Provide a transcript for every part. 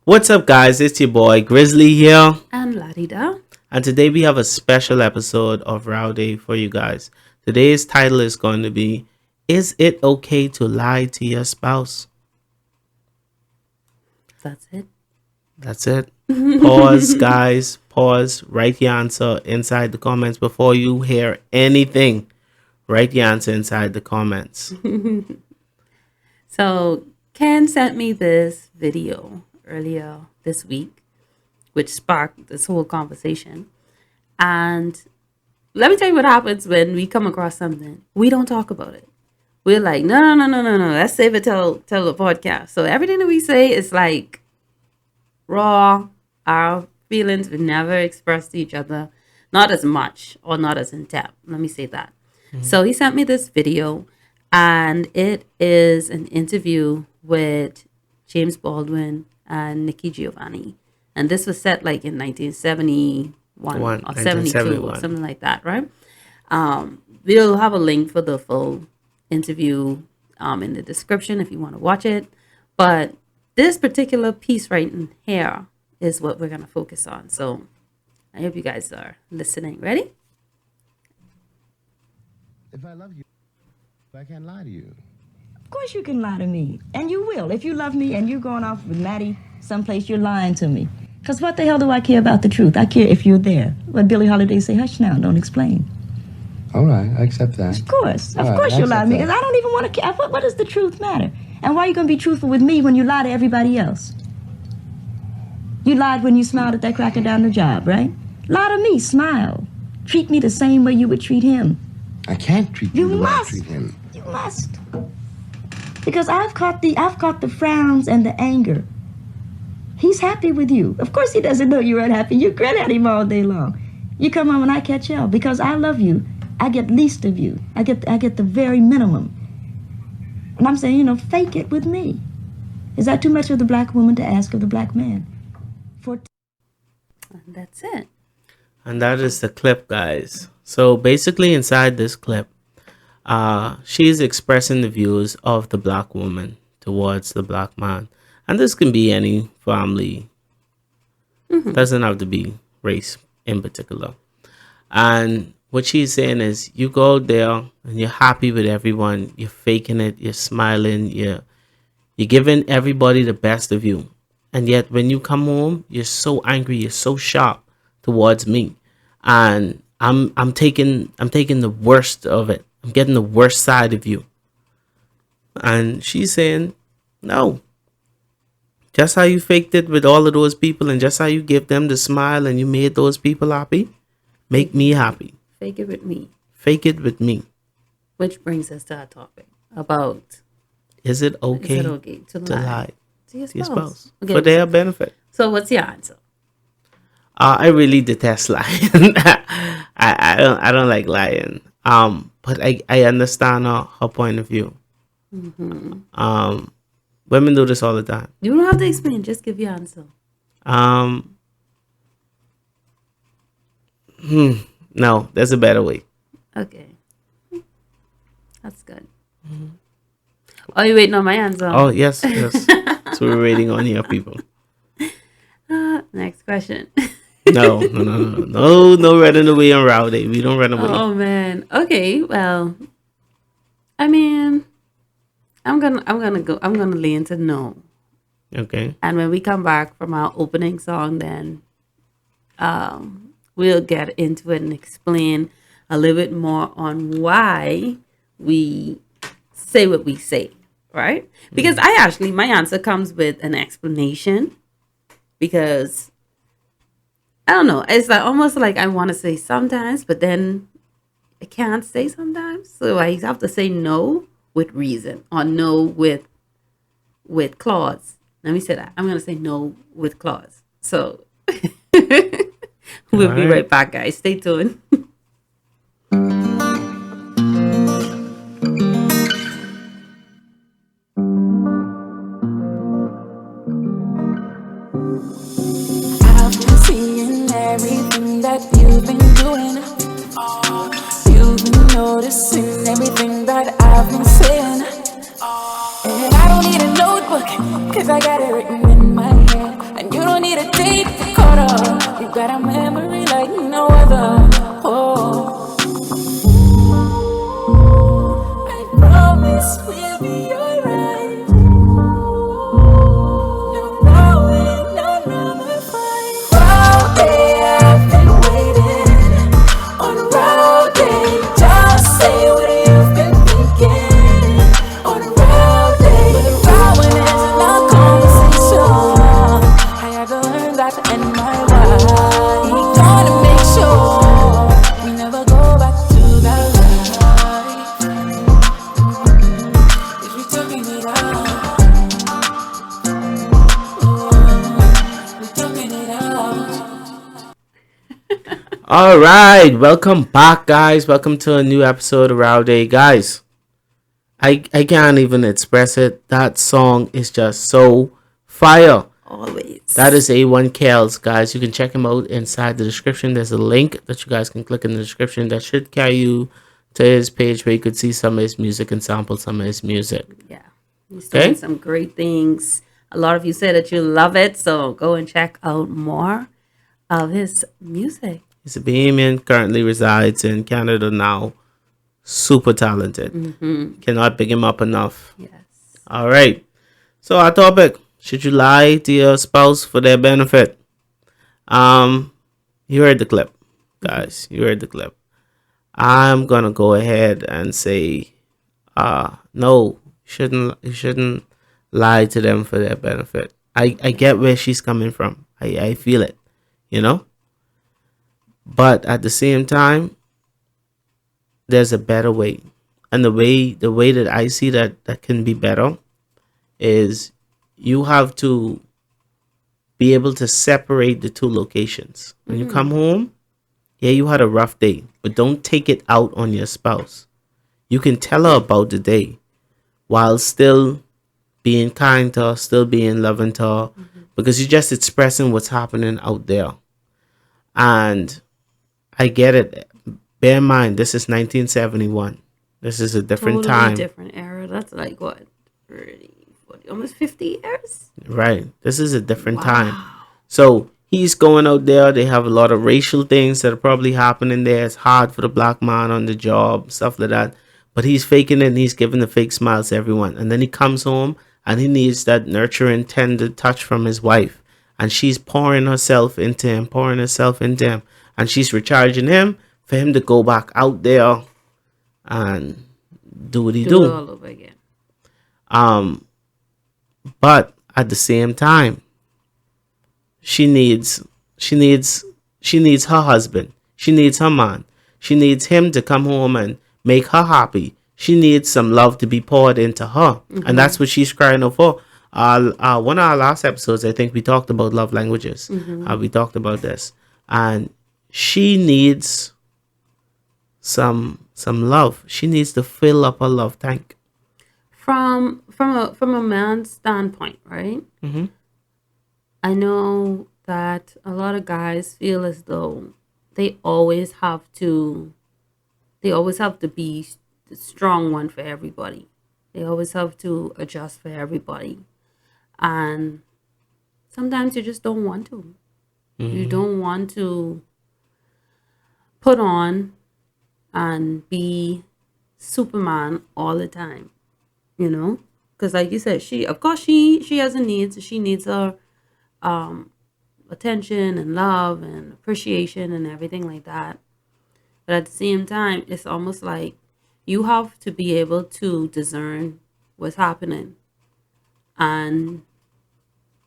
What's up, guys? It's your boy Grizzly here, And Ladida. and today we have a special episode of Roaw Day for you guys. Today's title is going to be, Is it okay to lie to your spouse? That's it. That's it. Pause, guys. Pause. Write your answer inside the comments before you hear anything. Write your answer inside the comments. So Ken sent me this video earlier this week, which sparked this whole conversation. And let me tell you what happens when we come across something. We don't talk about it. We're like, no. Let's save it till the podcast. So everything that we say is like raw. Our feelings we never express to each other, not as much or not as in depth. Let me say that. So he sent me this video, and it is an interview with James Baldwin and NIKKI Giovanni. And this was set like in 1971 or 72 or something like that, right? We'll have a link for the full interview in the description if you want to watch it. But this particular piece right in here is what we're going to focus on. So I hope you guys are listening. Ready? If I love you, I can't lie to you. Of course you can lie to me, and you will. If you love me and you're going off with Maddie someplace, you're lying to me. Because what the hell do I care about the truth? I care if you're there. What Billie Holiday say, hush now, don't explain. All right, I accept that. Of course you'll lie to me, because I don't even want to care. What does the truth matter? And why are you going to be truthful with me when you lie to everybody else? You lied when you smiled at that cracker down the job, right? Lie to me, smile. Treat me the same way you would treat him. I can't treat you the way I treat him. You must. Because I've caught the frowns and the anger. He's happy with you. Of course he doesn't know you're unhappy. You grin at him all day long. You come home and I catch hell because I love you. I get least of you. I get the very minimum. And I'm saying, fake it with me. Is that too much of the black woman to ask of the black man? And that's it. And that is the clip, guys. So basically inside this clip, she's expressing the views of the black woman towards the black man. And this can be any family. Doesn't have to be race in particular. And what she's saying is, you go there and you're happy with everyone. You're faking it. You're smiling. You're giving everybody the best of you. And yet when you come home, you're so angry. You're so sharp towards me. And I'm taking the worst of it. I'm getting the worst side of you. And she's saying, no. Just how you faked it with all of those people, and just how you give them the smile and you made those people happy, make me happy. Fake it with me. Fake it with me. Which brings us to our topic about is it okay to lie to your spouse okay. For their benefit? So what's your answer? I really detest lying. I don't like lying. But I understand her point of view. Women do this all the time. You don't have to explain. Just give your answer. No, there's a better way. Okay. That's good. Are you waiting on my answer? Oh, yes. So we're waiting on here, people. Next question. No running away on Roaw Day. We don't run away. Oh man. Okay. Well, I mean, I'm gonna lean to no. Okay. And when we come back from our opening song, then we'll get into it and explain a little bit more on why we say what we say, right? Because my answer comes with an explanation, because I don't know, it's like almost like I want to say sometimes, but then I can't say sometimes. So I have to say no with reason, or no with clause. Let me say that. I'm going to say no with clause. So we'll be right back, guys. Stay tuned. I've been seeing everything that you've been doing. You've been noticing everything that I've been saying. And I don't need a notebook, cause I got it written in my head. You got a memory like no other. Oh, I promise we'll be alright. No knowing, no number five. All day I've been waiting on a road day. Just say what you've been thinking on a road day. But a round one isn't a conversation. I had to learn that in my life. Gonna make sure we never go back to that life. If you're talking it out, we're talking it out. All right, welcome back, guys. Welcome to a new episode of Roaw Day, guys. I can't even express it. That song is just so fire. Always. That is A1 Kales, guys. You can check him out inside the description. There's a link that you guys can click in the description that should carry you to his page where you could see some of his music and sample some of his music. Yeah. He's doing Okay. some great things. A lot of you say that you love it, so go and check out more of his music. He's a Bahamian, currently resides in Canada now. Super talented. Cannot pick him up enough. Yes. All right. So our topic: should you lie to your spouse for their benefit? You heard the clip, guys. You heard the clip. I'm gonna go ahead and say, no, you shouldn't lie to them for their benefit. I get where she's coming from. I feel it, you know. But at the same time, there's a better way, and the way that I see that can be better is you have to be able to separate the two locations. When you come home, yeah, you had a rough day, but don't take it out on your spouse. You can tell her about the day while still being kind to her, still being loving to her, because you're just expressing what's happening out there. And I get it. Bear in mind, this is 1971. This is a different Totally time. different era. That's like what? 30, 40, almost 50 years? Right. This is a different time. So he's going out there. They have a lot of racial things that are probably happening there. It's hard for the black man on the job, stuff like that. But he's faking it and he's giving the fake smiles to everyone. And then he comes home and he needs that nurturing, tender touch from his wife. And she's pouring herself into him, And she's recharging him for him to go back out there and do what he Do it do. all over again. But at the same time, she needs her husband. She needs her man. She needs him to come home and make her happy. She needs some love to be poured into her. And that's what she's crying out for. One of our last episodes, I think we talked about love languages. We talked about this. And she needs some love. She needs to fill up her love tank. From a man's standpoint, right? I know that a lot of guys feel as though they always have to be the strong one for everybody. They always have to adjust for everybody. And sometimes you just don't want to. You don't want to put on and be Superman all the time, you know? Because like you said, she has a needs. She needs her attention and love and appreciation and everything like that. But at the same time, it's almost like you have to be able to discern what's happening. And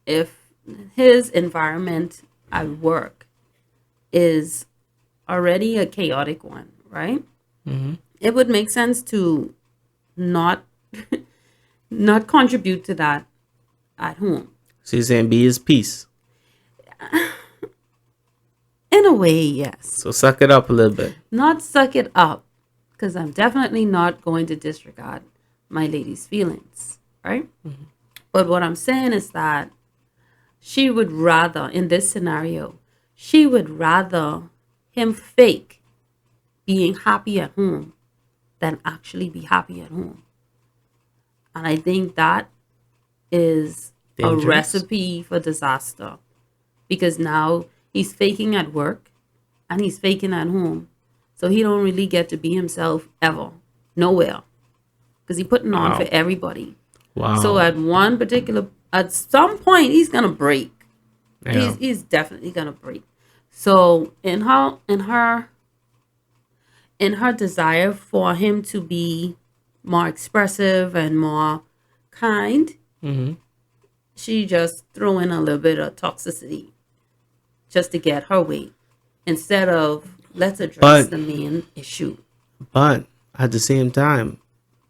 if his environment at work is already a chaotic one, right? It would make sense to not contribute to that at home. So you're saying be his peace. In a way, yes. So suck it up a little bit. Not suck it up, because I'm definitely not going to disregard my lady's feelings, right? But what I'm saying is that she would rather, in this scenario, she would rather him fake being happy at home than actually be happy at home. And I think that is Dangerous. a recipe for disaster, because now he's faking at work and he's faking at home. So he don't really get to be himself ever. Nowhere. Because he's putting on Wow. for everybody. Wow. So at some point, he's going to break. Yeah. He's definitely going to break. So in her desire for him to be more expressive and more kind, she just threw in a little bit of toxicity just to get her way instead of let's address But- the main issue. But at the same time,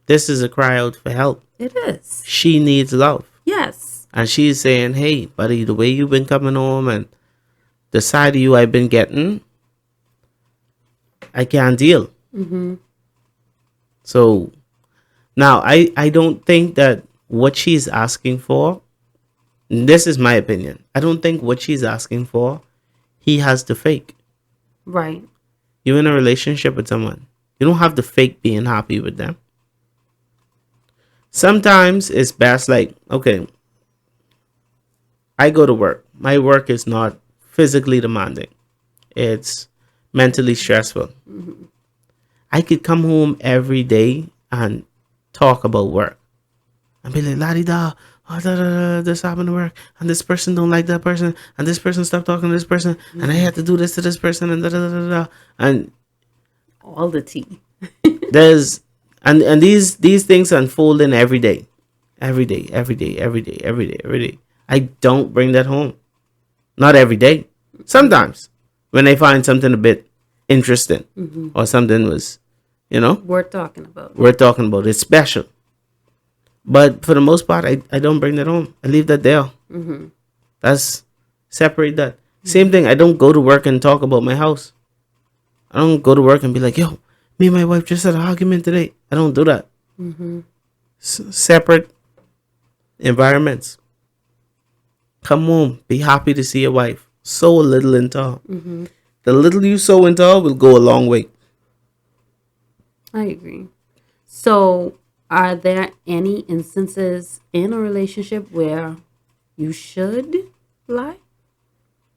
this is a cry out for help. It is. She needs love. Yes. And she's saying, hey, buddy, the way you've been coming home and the side of you I've been getting, I can't deal. So now I don't think that what she's asking for, this is my opinion. I don't think what she's asking for, he has to fake. Right. You're in a relationship with someone. You don't have to fake being happy with them. Sometimes it's best like, okay, I go to work. My work is not physically demanding. It's mentally stressful. I could come home every day and talk about work. And be like, la-di-da, oh, da, da, da, this happened to work. And this person don't like that person. And this person stopped talking to this person. And I had to do this to this person. And da, da, da, da, da. And All the tea. there's and these things unfolding every day. Every day, every day, every day, every day, every day. I don't bring that home. Not every day. Sometimes when I find something a bit interesting or something was, Worth talking about. we're talking about it's special. But for the most part, I don't bring that home. I leave that there. That's separate that. Same thing. I don't go to work and talk about my house. I don't go to work and be like, yo, me and my wife just had an argument today. I don't do that. Separate environments. Come home. Be happy to see your wife. Sow a little into her. The little you sow into her will go a long way. I agree. So, are there any instances in a relationship where you should lie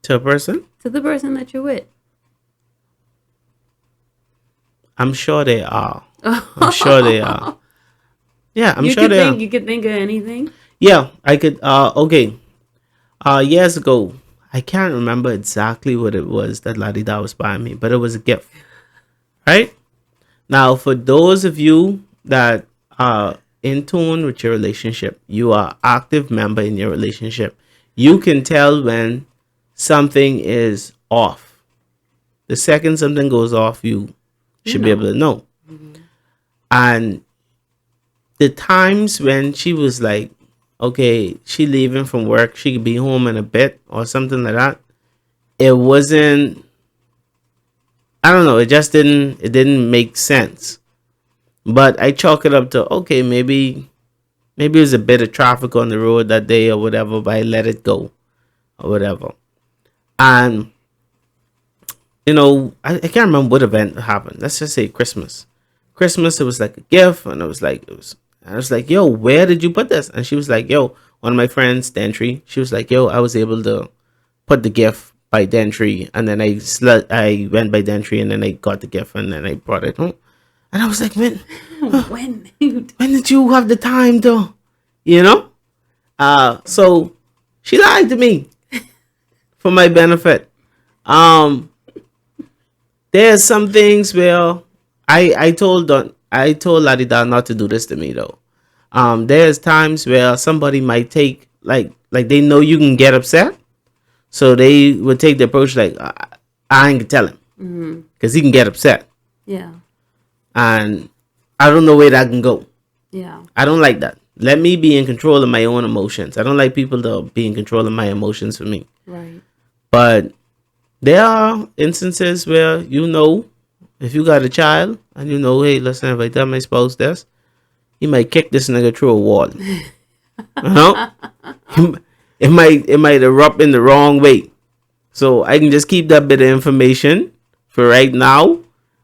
To a person, to the person that you're with? I'm sure they are. I'm sure they are. Yeah, I'm you sure could they think are. you could think of anything. Yeah, I could. Okay. Years ago, I can't remember exactly what it was that Ladida was buying me, but it was a gift. Right? Now, for those of you that are in tune with your relationship, you are active member in your relationship, you can tell when something is off. The second something goes off, you should be able to know. And the times when she was like, okay, she leaving from work, she could be home in a bit or something like that, it wasn't, I don't know, it didn't make sense. But I chalk it up to, okay, maybe it was a bit of traffic on the road that day or whatever, but I let it go or whatever. And I can't remember what event happened. Let's just say Christmas. It was like a gift, and I was like, yo, where did you put this? And she was like, yo, one of my friends, Dentry, she was like, yo, I was able to put the gift by Dentry, and then I went by Dentry, and then I got the gift, and then I brought it home. And I was like, man, When? when did you have the time to, so she lied to me for my benefit. There's some things where I told Ladida not to do this to me though. There's times where somebody might take like they know you can get upset, so they would take the approach like I ain't gonna tell him because he can get upset, Yeah. and I don't know where that can go. Yeah. I don't like that. Let me be in control of my own emotions. I don't like people to be in control of my emotions for me. Right. But there are instances where if you got a child and hey, listen, if I tell my spouse this, he might kick this nigga through a wall. It might erupt in the wrong way. So I can just keep that bit of information for right now,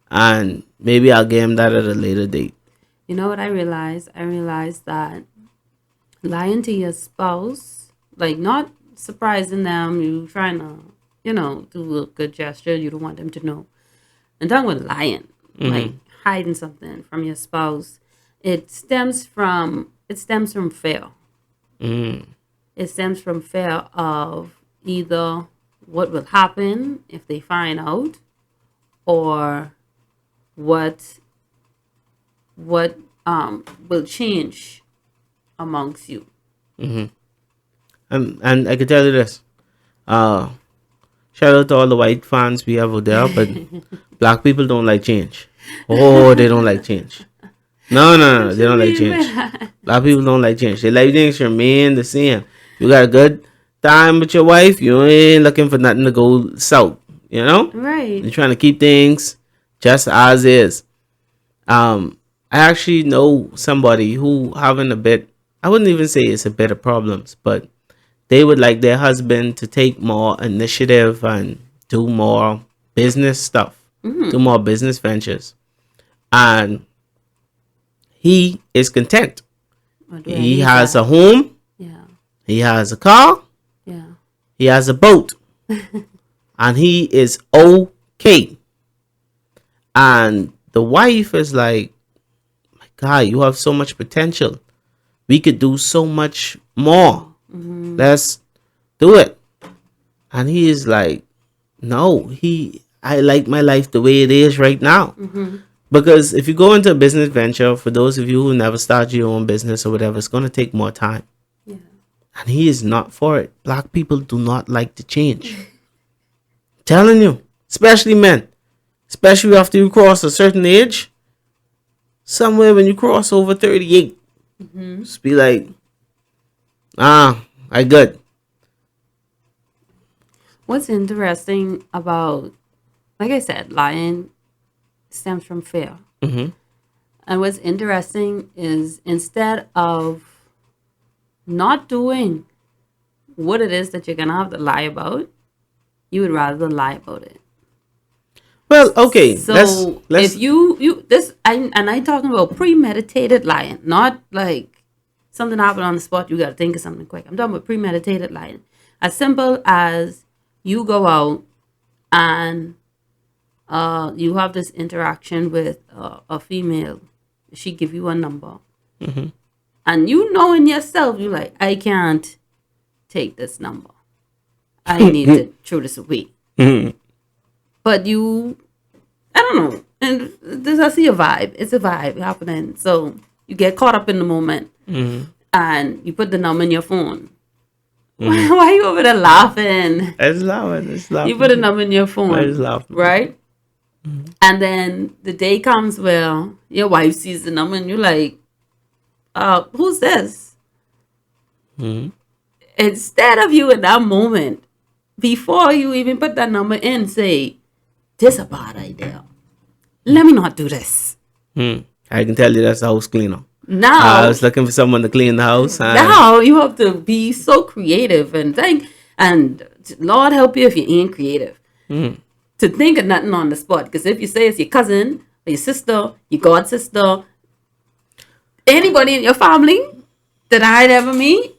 and maybe I'll get him that at a later date. You know what I realized? I realized that lying to your spouse, like not surprising them, you trying to do a good gesture. You don't want them to know. And talking about lying, like hiding something from your spouse, it stems from fear. It stems from fear of either what will happen if they find out, or what will change amongst you. And I can tell you this. Shout out to all the white fans we have out there, but black people don't like change. Oh, they don't like change. No, they don't like change. Black people don't like change. They like things to remain the same. You got a good time with your wife, you ain't looking for nothing to go south. Right. You're trying to keep things just as is. I actually know somebody who having a bit, I wouldn't even say it's a bit of problems, but they would like their husband to take more initiative and do more business stuff, do more business ventures. And he is content. He has a home. Yeah. He has a car. Yeah. He has a boat. And he is okay. And the wife is like, my God, you have so much potential. We could do so much more. Let's do it. And he is like, no, I like my life the way it is right now. Because if you go into a business venture, for those of you who never started your own business or whatever, it's going to take more time. Yeah. And he is not for it. Black people do not like to change. Telling you, especially men, especially after you cross a certain age, somewhere when you cross over 38, just be like, I good. What's interesting about, like I said, lying stems from fear. And what's interesting is, instead of not doing what it is that you're gonna have to lie about, you would rather lie about it. Well, okay. So let's if you this I talking about premeditated lying, not like something happened on the spot, you got to think of something quick. I'm talking about premeditated lying. As simple as you go out and you have this interaction with a female. She give you a number. And you know in yourself, you're like, I can't take this number. I need to throw this away. But you, I don't know. And this, I see a vibe. It's a vibe happening. So you get caught up in the moment. And you put the number in your phone. Why are you over there laughing? It's laughing. You put a number in your phone. I just laughing. Right? And then the day comes where your wife sees the number and you're like, who's this? Instead of you in that moment, before you even put that number in, say, this a bad idea. Let me not do this. I can tell you that's the house cleaner. Now, I was looking for someone to clean the house. now you have to be so creative and Lord help you if you ain't creative. To think of nothing on the spot. Because if you say it's your cousin or your sister, your god sister, anybody in your family that I'd ever meet,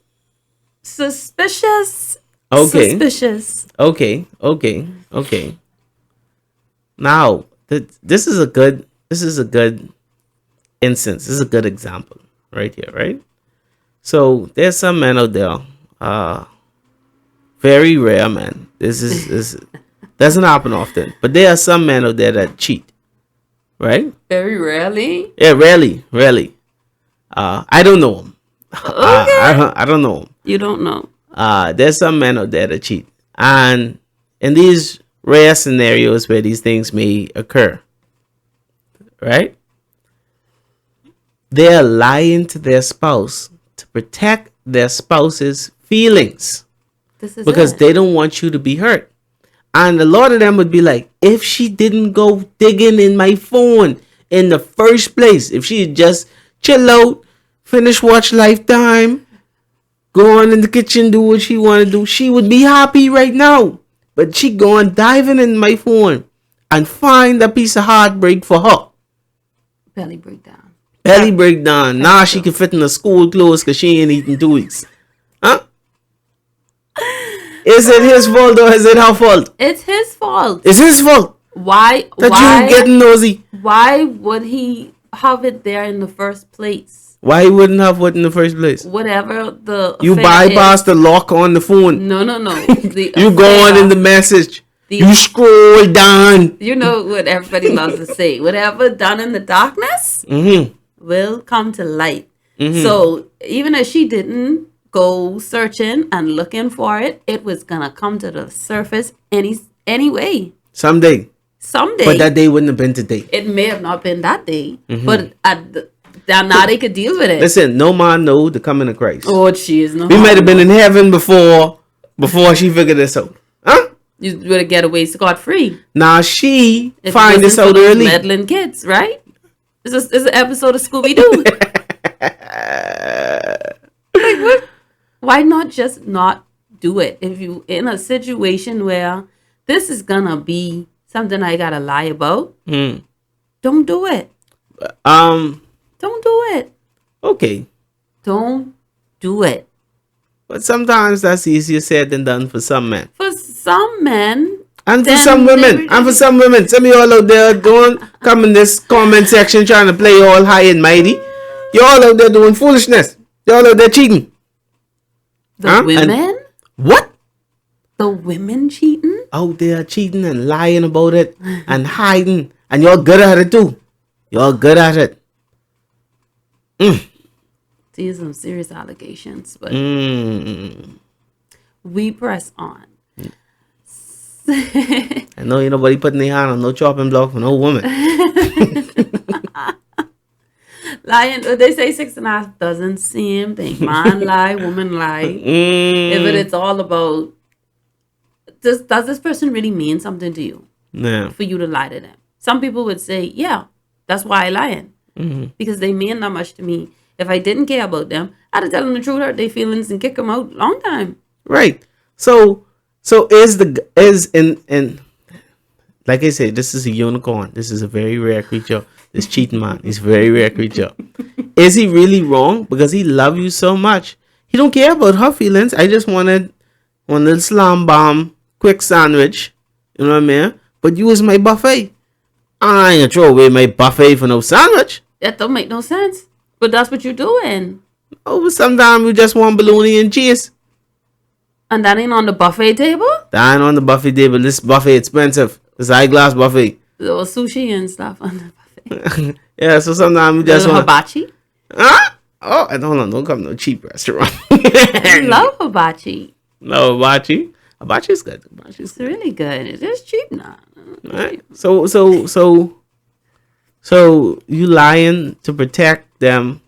suspicious. Okay. Suspicious. Okay. Now, this is a good instance. This is a good example right here, right? So there's some men out there, very rare man. This doesn't happen often, but there are some men out there that cheat, right? Very rarely. Yeah, rarely. I don't know them. I don't know them. You don't know. There's some men out there that cheat, and in these rare scenarios where these things may occur, right? They're lying to their spouse to protect their spouse's feelings because they don't want you to be hurt. And a lot of them would be like, if she didn't go digging in my phone in the first place, if she just chill out, finish watch Lifetime, go on in the kitchen, do what she want to do, she would be happy right now. But she going diving in my phone and find a piece of heartbreak for her. Belly breakdown. Belly breakdown. Now she can fit in the school clothes because she ain't eating 2 weeks. Huh? Is it his fault or is it her fault? It's his fault. It's his fault Why? that why? you getting nosy. Why would he have it there in the first place? Why he wouldn't have what in the first place? Whatever the You affair bypass is. the lock on the phone. No. The You go on affair, in the message. the- You scroll down. You know what everybody loves to say. Whatever done in the darkness will come to light. So even if she didn't go searching and looking for it, it was gonna come to the surface anyway. Someday. Someday. But that day wouldn't have been today. It may have not been that day, but now they could deal with it. Listen, no man know the coming of Christ. Oh, jeez, no. We might have been in heaven before she figured this out. Huh? You would have get away scot free. Now she If it find this wasn't out for those early. meddling kids, right? This is an episode of Scooby Doo. Like what? Why not just not do it? If you in a situation where this is gonna be something I gotta lie about, don't do it. Don't do it. Okay. Don't do it. But sometimes that's easier said than done for some men. For some men, And for then some they women. really- And for some women. Some of y'all out there going, come in this comment section trying to play all high and mighty. Y'all out there doing foolishness. Y'all out there cheating. the Huh? women, What? the women cheating. Out there cheating and lying about it and hiding. And y'all good at it too. Y'all good at it. These are some serious allegations, but Mm. we press on. I know ain't nobody putting their hand on no chopping block for no woman. Lying, they say 6.5 dozen, same thing. Man lie, woman lie. If it's all about, does this person really mean something to you Yeah. for you to lie to them? Some people would say, yeah, that's why I lying. Because they mean that much to me. If I didn't care about them, I'd have tell them the truth, hurt their feelings, and kick them out long time. Right. So is in like I said, this is a unicorn. This is a very rare creature. This cheating man. He's a very rare creature. Is he really wrong? Because he love you so much. He don't care about her feelings. I just wanted one little slam bomb, quick sandwich. You know what I mean? But you was my buffet. I ain't gonna throw away my buffet for no sandwich. That don't make no sense. But that's what you're doing. Oh, but sometimes we just want bologna and cheese. And that ain't on the buffet table? That ain't on the buffet table. This buffet expensive. This eyeglass buffet. Or sushi and stuff on the buffet. Yeah, so sometimes we just Little want. hibachi. Huh? Oh, and hold on, don't come to no cheap restaurant. I love hibachi. No, hibachi. Hibachi's good. Hibachi's It's good. really good. It is cheap now. Right? So you lying to protect them.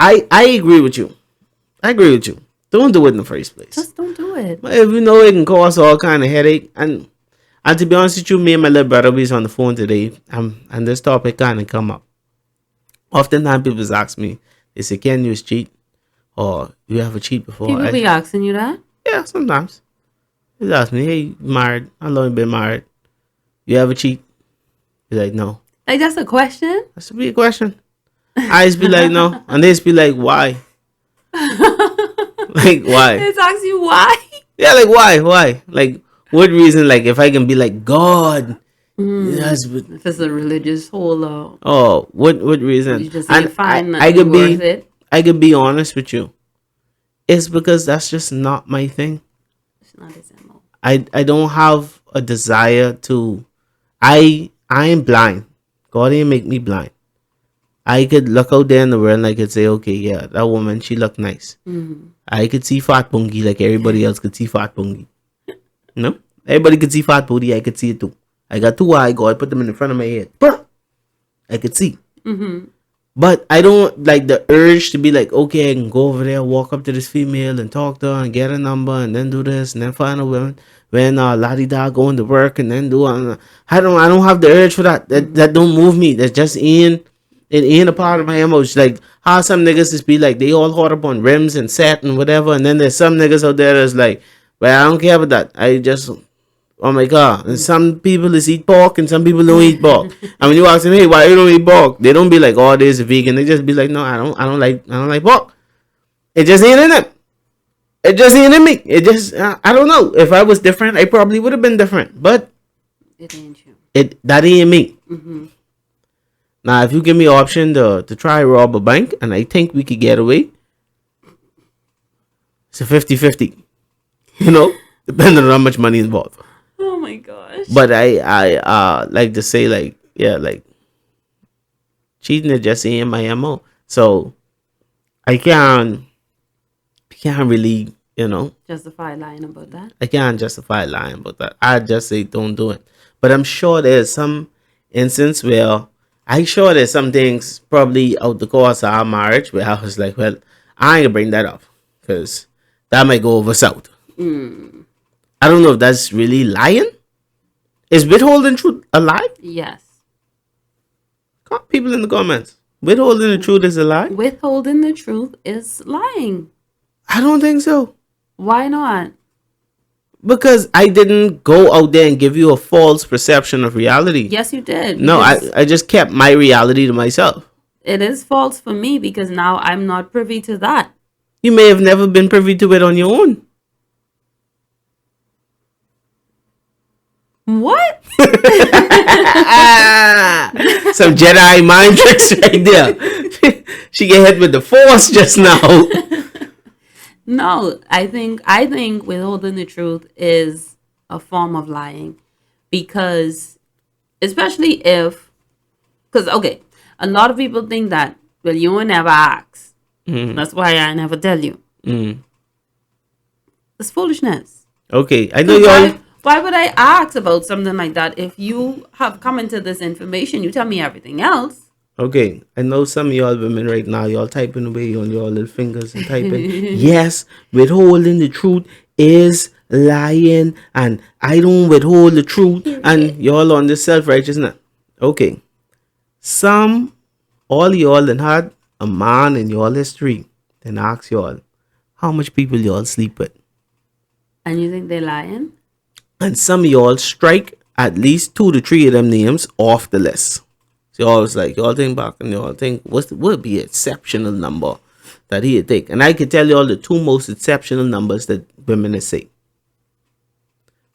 I agree with you. I agree with you. Don't do it in the first place. Just don't do it. But if you know it can cause all kind of headache, and to be honest with you, me and my little brother was on the phone today, and this topic kind of come up. Oftentimes people ask me, they say, "Can you cheat?" Or "You ever cheat before?" People be asking you that? Yeah, sometimes. They ask me, "Hey, you married? How long you been married? You ever cheat?" He's like, "No." Like, that's a question? That's a big question. I just be like, "No," and they just be like, "Why?" Like, why? It asks you why? Yeah, like why? Like, what reason? Like, if I can be like God, yes, but If it's a religious whole oh, what reason? you just And ain't find I nothing could worth be, it. I could be honest with you. It's because that's just not my thing. It's not his MO. I don't have a desire to. I am blind. God didn't make me blind. I could look out there in the world and I could say, okay, yeah, that woman, she looked nice. I could see fat bungie like everybody else could see fat bungie. No? Everybody could see fat booty. I could see it too. I got two eyes. God put them in the front of my head. I could see. But I don't like the urge to be like, okay, I can go over there, walk up to this female and talk to her and get a number and then do this and then find a woman when la-di-da going to work and then do I don't have the urge for that. That don't move me. That just ain't a part of my emotions. Like how some niggas just be like they all hot up on rims and set and whatever, and then there's some niggas out there that's like, well, I don't care about that. I just oh my god. And some people just eat pork and some people don't eat pork. And when you ask them, hey, why you don't eat pork? They don't be like, oh, this is vegan. They just be like, no, I don't like pork. It just ain't in it. It just ain't in me. It just I don't know. If I was different, I probably would have been different. But It ain't you. that ain't me. Now, if you give me an option to try rob a bank, and I think we could get away, it's a 50-50. You know, depending on how much money involved. Oh my gosh. But I like to say, like, yeah, like, cheating is just in my MO. So I can't really, you know, Justify lying about that. I can't justify lying about that. I just say don't do it. But I'm sure there's some instance where there's some things probably out the course of our marriage where I was like, well, I ain't gonna bring that up because that might go over south. I don't know if that's really lying. Is withholding truth a lie? Yes. People in the comments. Withholding the truth is a lie? Withholding the truth is lying. I don't think so. Why not? Because I didn't go out there and give you a false perception of reality. Yes, you did. No, I just kept my reality to myself. It is false for me because now I'm not privy to that. You may have never been privy to it on your own. What? Some Jedi mind tricks right there. She get hit with the force just now. No, I think withholding the truth is a form of lying because especially because okay, a lot of people think that, well, you will never ask. That's why I never tell you. It's foolishness. Okay, I know y'all. Why would I ask about something like that if you have come into this information? You tell me everything else. Okay, I know some of y'all women right now, y'all typing away on your little fingers and typing, yes, withholding the truth is lying, and I don't withhold the truth, and y'all on this self-righteousness. Okay, all y'all that had a man in your history, then ask y'all, how much people y'all sleep with? And you think they're lying? And some of y'all strike at least 2 to 3 of them names off the list. So y'all was like, y'all think back and y'all think, what would be an exceptional number that he'd take? And I could tell y'all the 2 most exceptional numbers that women say.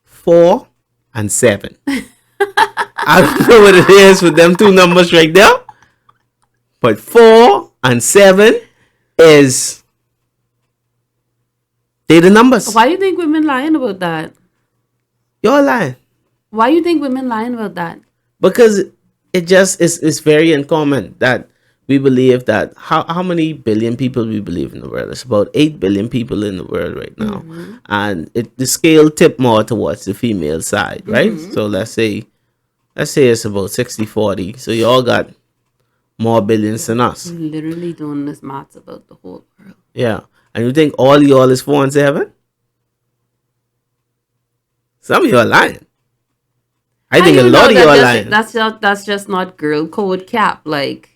4 and 7. I don't know what it is with them 2 numbers right there. But 4 and 7 is... they the numbers. Why do you think women lying about that? Y'all lying. Why do you think women lying about that? Because it just is very uncommon that we believe that how many billion people we believe in the world? It's about 8 billion people in the world right now. And the scale tip more towards the female side, right? So let's say it's about 60-40. So you all got more billions than us. I'm literally doing this maths about the whole world. Yeah. And you think all y'all is 4 and 7? Some of y'all lying. I think a lot of y'all lying. That's just not girl code cap. Like,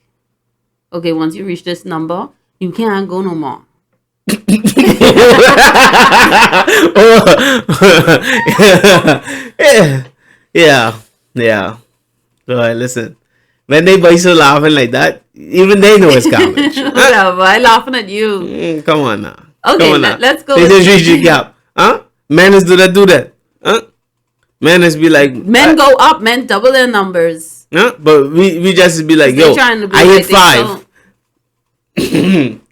okay, once you reach this number, you can't go no more. Yeah. All right, listen. When they boys are laughing like that, even they know it's garbage. Whatever, I'm laughing at you. Come on now. Okay, Come on now. let's go. They with- just reach the gap. Huh? Men is do that. Huh? Men is be like... Men go up, men double their numbers. Huh? But we just be like, They're yo, trying to be I like hit they 5.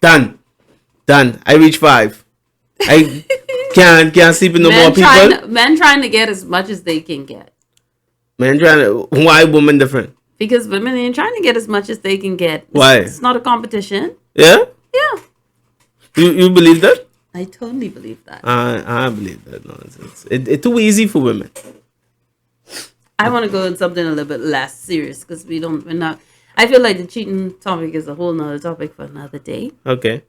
Done. I reach 5. I can't sleep with no more people. Men trying to get as much as they can get. Men trying to... Why women different? Because women ain't trying to get as much as they can get. Why? It's not a competition. Yeah? Yeah. You believe that? I totally believe that. I believe that nonsense. It's too easy for women. I want to go in something a little bit less serious because we're not. I feel like the cheating topic is a whole nother topic for another day. Okay.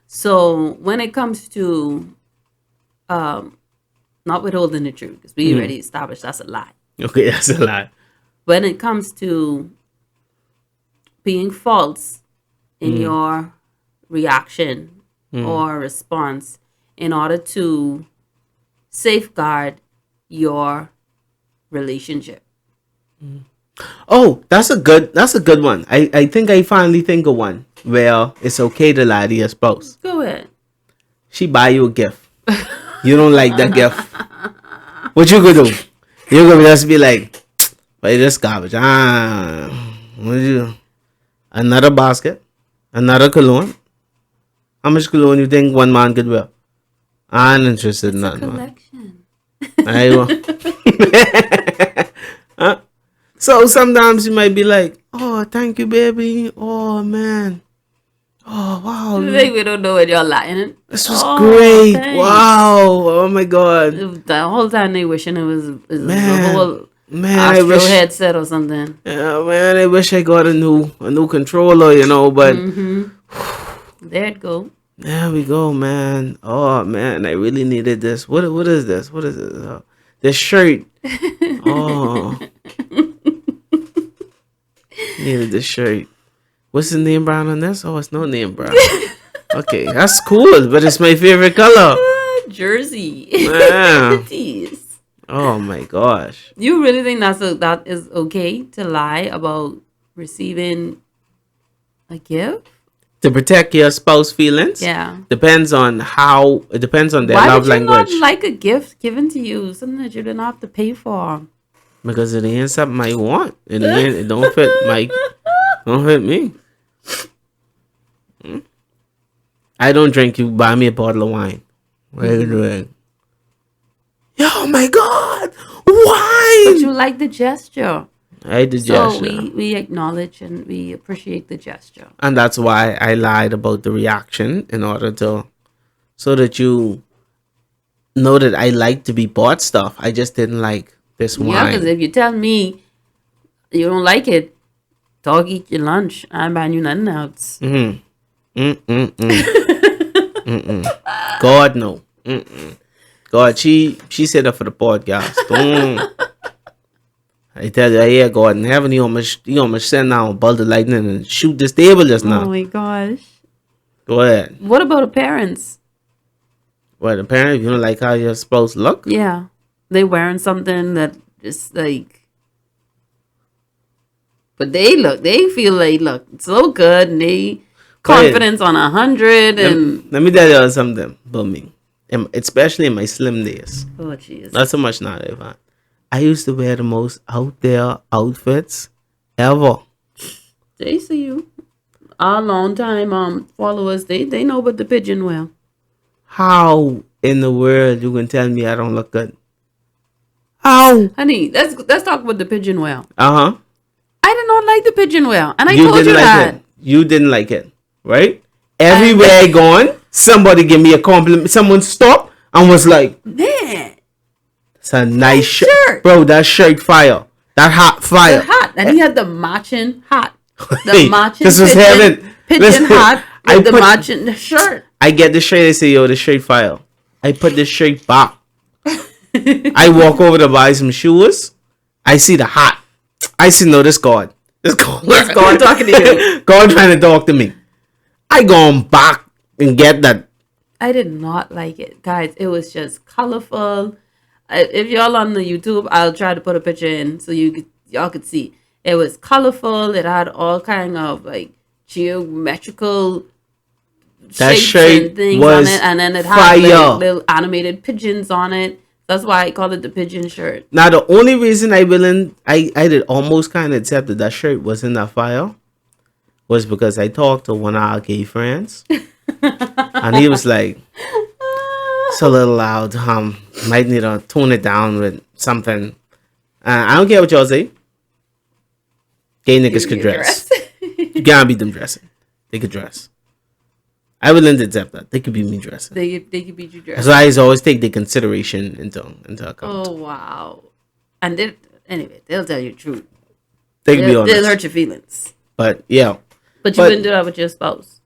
So when it comes to not withholding the truth, because we already established that's a lie. Okay, that's a lie. When it comes to being false in your reaction or response in order to safeguard your relationship. Oh, that's a good one. I think I finally think of one where it's okay to lie to your spouse. Go ahead. she buy you a gift. You don't like that gift. What you gonna do? You gonna just be like, buy this garbage. What you? Another basket, another cologne. How much cologne you think one man could wear? I'm interested in that, man. Collection. I will. Huh? So sometimes you might be like, oh, thank you, baby. Oh, man. Oh, wow. You think we don't know what y'all lying? This was great. Thanks. Wow. Oh, my God. The whole time they wishing it was a Man. whole Man, I Astro wish. headset or something. Yeah, man, I wish I got a new controller, but There it go. there we go, man. Oh, man, I really needed this. What is this? What is this? This shirt. Oh. Needed this shirt. What's the name brand on this? Oh, it's no name brand. Okay, that's cool, but it's my favorite color. Jersey. Yeah. Jeez. Oh my gosh. You really think that is okay to lie about receiving a gift? To protect your spouse feelings? Yeah. Depends on their Why love would you language. not like a gift given to you, something that you didn't have to pay for? Because it ain't something I want. It don't fit don't fit me. I don't drink, you buy me a bottle of wine. What are you doing? Oh my God! But Wine! you like the gesture. I did So gesture. we acknowledge and we appreciate the gesture. And that's why I lied about the reaction in order so that you know that I like to be bought stuff. I just didn't like this Yeah, because wine. if you tell me you don't like it, dog eat your lunch. I'm buying you nothing else. God no. God, she said that for the podcast. Don't. I tell you, yeah, God in heaven, you almost send down a bolt of lightning and shoot this table just Oh now. my gosh. Go ahead. What about the parents? Well, apparently, you don't like how you're supposed to look. Yeah. They wearing something that just like, but they feel like look so good and they confidence on 100 and Let me tell you something about me, especially in my slim days. oh jeez. Not so much now, Evan. I used to wear the most out there outfits ever. They see you. Our long time followers, they know about the pigeon well. How in the world you can tell me I don't look good? How? Honey, let's talk about the pigeon well. Uh-huh. I did not like the pigeon well, and I You told you didn't like that. it. You didn't like it, right? Everywhere I gone, somebody give me a compliment. Someone stopped and was like, Man, it's a nice shirt. shirt. Bro, that shirt fire. That hat fire. the hat, and he had the matching hat, the Hey, matching this was heaven. pigeon Listen, hat I with the put- matching shirt. I get the shirt. I say, yo, the shirt fire. I put the shirt back. I walk over to buy some shoes. I see the hat. I see, no, this God. This God. This God talking to you. God trying to talk to me. I gone back and get that. I did not like it, guys. It was just colorful. If y'all on the YouTube, I'll try to put a picture in so y'all could see. It was colorful. It had all kind of like geometrical That shapes shirt and things was on it, and then it had fire. like, little animated pigeons on it. That's why I call it the pigeon shirt. Now, the only reason I did almost kind of accept that shit was in that file was because I talked to one of our gay friends. And he was like, it's a little loud. Might need to tone it down with something. I don't care what y'all say. Gay niggas could dress. You can't beat them dressing. They could dress. I wouldn't accept that. They could be me dressing. They could beat you dressed. So I always take the consideration into account. Oh wow! And anyway, they'll tell you the truth. They could be honest. They'll hurt your feelings. But yeah. But you wouldn't do that with your spouse.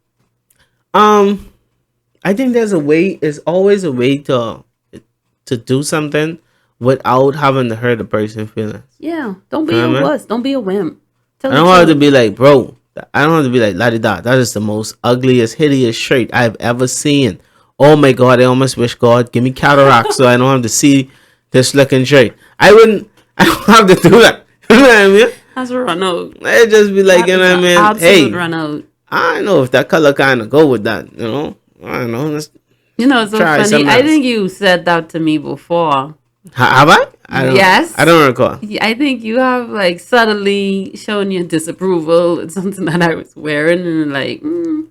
I think there's always a way to do something without having to hurt the person's feelings. Yeah, don't be Yeah, a man. wuss. Don't be a wimp. Tell I the don't have to truth. be like, bro. I don't have to be like, la-di-da. That is the most ugliest, hideous shirt I've ever seen. Oh my God, I almost wish God give me cataract so I don't have to see this looking shirt. I don't have to do that. You know what I mean? That's a run out. I'd just be like, you know what I mean? Absolute Hey, run out. I don't know if that color kind of go with that, you know? I don't know. You know, it's so Try funny. something I else. think you said that to me before. Have I? I don't. Yes. I don't recall. I think you have like subtly shown your disapproval. It's something that I was wearing, and like, you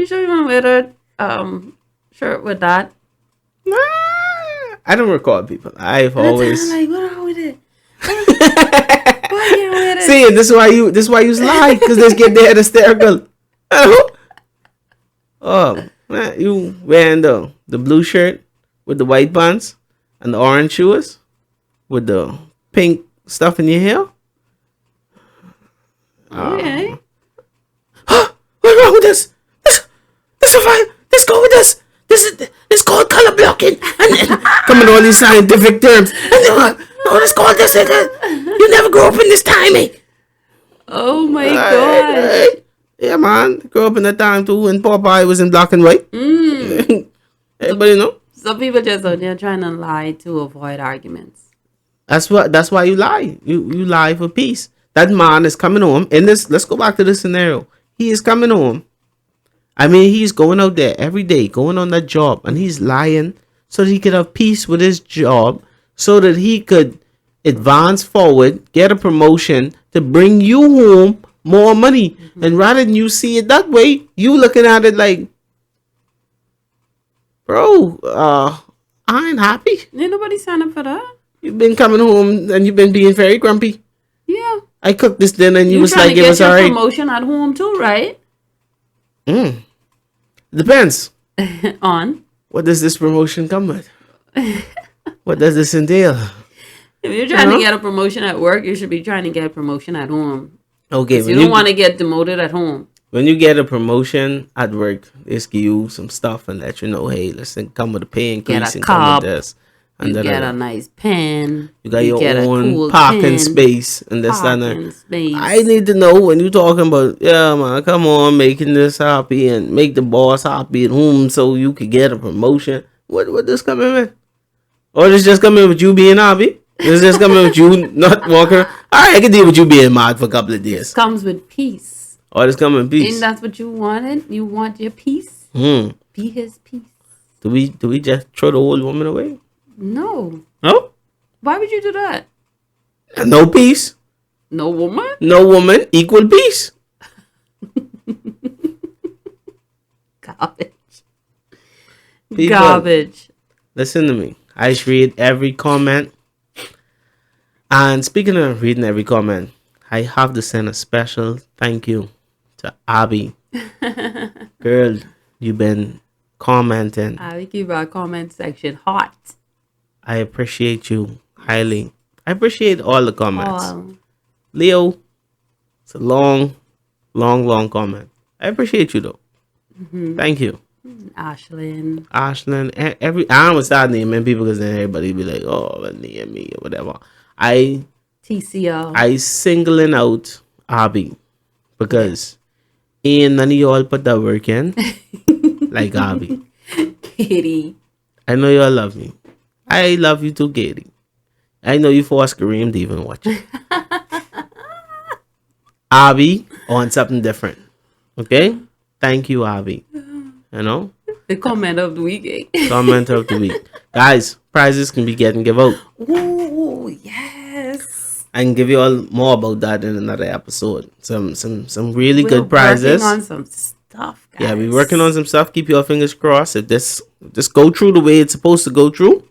sure you want to wear that shirt with that? Nah, I don't recall, people. I've And always. I'm like, what wrong with it? Why you wear it? See, this is why you lie, because they get there hysterical. Oh man, you wearing the blue shirt with the white pants and the orange shoes with the pink stuff in your hair. Okay. What's wrong with this? This is fine. Let's go with this. This called color blocking, and coming all these scientific terms. And they're like, no, it's called this. You never grew up in this timing. Oh my god. Yeah, man. Grew up in the time too when Popeye was in black and white. Everybody know. Some people just out there trying to lie to avoid arguments. That's why you lie. You lie for peace. That man is coming home. In this, let's go back to this scenario. He is coming home. I mean, he's going out there every day, going on that job, and he's lying so that he could have peace with his job, so that he could advance forward, get a promotion to bring you home more money. And rather than you see it that way, you looking at it like, bro, I ain't happy. Ain't nobody sign up for that. You've been coming home and you've been being very grumpy. Yeah. I cooked this dinner and you was trying like, to it get was your alright. promotion at home too, right? Depends. On. What does this promotion come with? What does this entail? If you're trying to get a promotion at work, you should be trying to get a promotion at home. Okay, You don't want to get demoted at home. when you get a promotion at work, they give you some stuff and let you know, hey, listen, come with a pay increase and come cup. with this. And You then get a nice pen. you got your get a own cool parking tin, space and this and that. parking space. I need to know when you're talking about, yeah, man, come on, making this happy and make the boss happy at home so you could get a promotion. What this coming with? Or this just coming with you being happy? This just coming with you not walking? All right, I can deal with you being mad for a couple of days. Comes with peace. Or this coming in peace. And that's what you wanted. You want your peace. Hmm. Be his peace. Do we just throw the old woman away? No. No? Why would you do that? No peace. No woman? No woman equal peace. Garbage. People, Garbage. listen to me. I read every comment. And speaking of reading every comment, I have to send a special thank you to Abby. Girl, you've been commenting. I keep our comment section hot. I appreciate you highly. I appreciate all the comments. Oh, Leo, it's a long comment. I appreciate you though. Thank you. Ashlyn. Ashlyn, I don't start naming people because then everybody be like, oh, near me or whatever. I TCO. singling out Abby because ain't none of y'all put that work in like Abby. Kitty. I know y'all love me. I love you too, Katie. I know you forced Kareem to even watch it. Abby on something different. Okay? Thank you, Abby. You know? The comment of the week. Eh? Comment of the week. Guys, prizes can be getting give out. Ooh, yes. I can give you all more about that in another episode. Some really We're good prizes. working on some stuff, guys. Yeah, we're working on some stuff. Keep your fingers crossed. If this go through the way it's supposed to go through.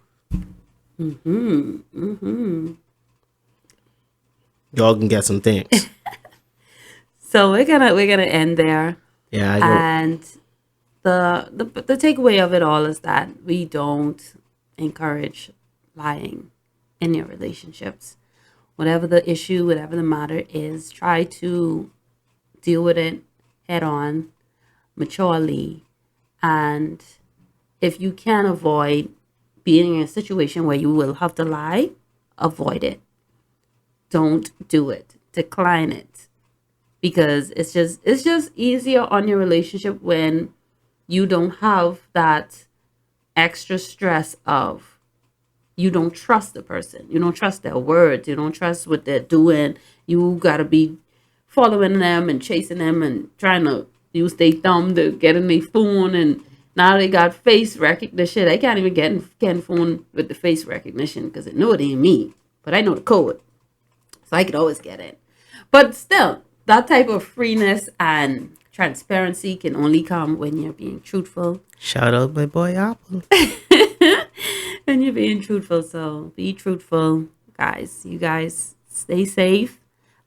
Y'all can get some things. So we're gonna end there. Yeah, I And the takeaway of it all is that we don't encourage lying in your relationships. Whatever the issue, whatever the matter is, try to deal with it head on, maturely, and if you can avoid being in a situation where you will have to lie, avoid it. Don't do it. Decline it. Because it's just easier on your relationship when you don't have that extra stress of you don't trust the person. You don't trust their words. You don't trust what they're doing. You gotta be following them and chasing them and trying to use their thumb to get in their phone and Now they got face recognition. I can't even get in phone with the face recognition because I know it ain't me, but I know the code, so I could always get in. But still, that type of freeness and transparency can only come when you're being truthful. Shout out my boy Apple. When you're being truthful, so be truthful, guys. You guys stay safe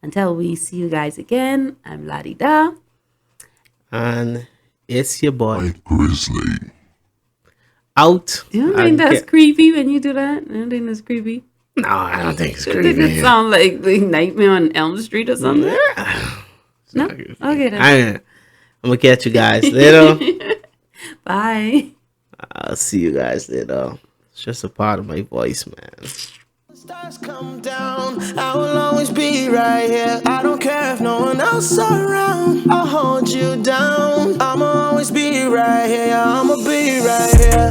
until we see you guys again. I'm La-di-da. And it's your boy White Grizzly. out. You don't think that's creepy when you do that? I don't think that's creepy. No, I don't think it's Does it creepy. sound like the Nightmare on Elm Street or something? No? Okay then. I'm gonna catch you guys later. Bye. I'll see you guys later. It's just a part of my voice, man. Stars come down, I will always be right here. I don't care if no one else around. I'll hold you down. I'ma always be right here. Yeah, I'ma be right here.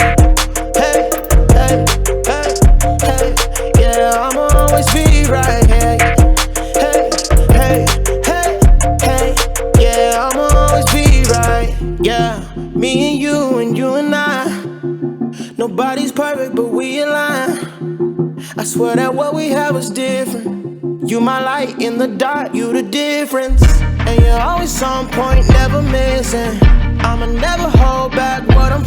Hey, hey, hey, hey. Yeah, I'ma always be right here. Hey, hey, hey, hey. Yeah, I'ma always be right. Yeah, me and you and I. Nobody's perfect, but we align. I swear that what we have is different. You my light in the dark, you the difference. And you're always on point, never missing. I'ma never hold back what I'm